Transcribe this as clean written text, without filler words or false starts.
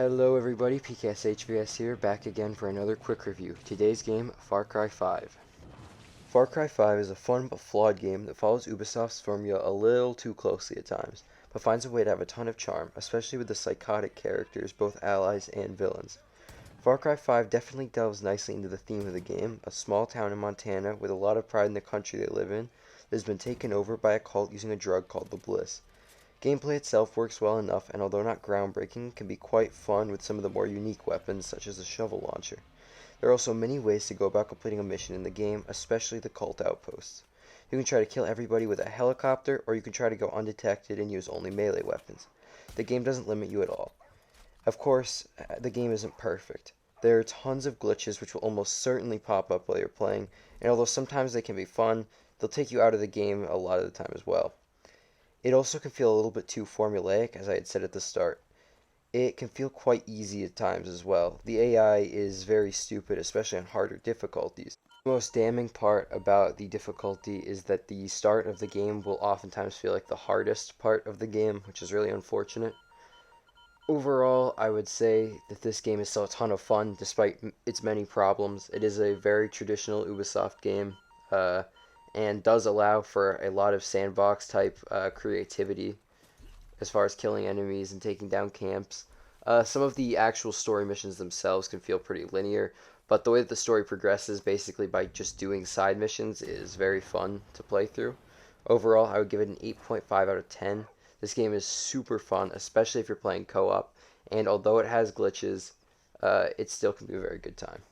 Hello everybody, PKSHVS here, back again for another quick review. Today's game, Far Cry 5. Far Cry 5 is a fun but flawed game that follows Ubisoft's formula a little too closely at times, but finds a way to have a ton of charm, especially with the psychotic characters, both allies and villains. Far Cry 5 definitely delves nicely into the theme of the game, a small town in Montana with a lot of pride in the country they live in that has been taken over by a cult using a drug called the Bliss. Gameplay itself works well enough, and although not groundbreaking, can be quite fun with some of the more unique weapons, such as the shovel launcher. There are also many ways to go about completing a mission in the game, especially the cult outposts. You can try to kill everybody with a helicopter, or you can try to go undetected and use only melee weapons. The game doesn't limit you at all. Of course, the game isn't perfect. There are tons of glitches which will almost certainly pop up while you're playing, and although sometimes they can be fun, they'll take you out of the game a lot of the time as well. It also can feel a little bit too formulaic, as I had said at the start. It can feel quite easy at times as well. The AI is very stupid, especially on harder difficulties. The most damning part about the difficulty is that the start of the game will oftentimes feel like the hardest part of the game, which is really unfortunate. Overall, I would say that this game is still a ton of fun despite its many problems. It is a very traditional Ubisoft game, and does allow for a lot of sandbox type creativity as far as killing enemies and taking down camps. Some of the actual story missions themselves can feel pretty linear, but the way that the story progresses, basically by just doing side missions, is very fun to play through. Overall, I would give it an 8.5 out of 10. This game is super fun, especially if you're playing co-op, and although it has glitches, it still can be a very good time.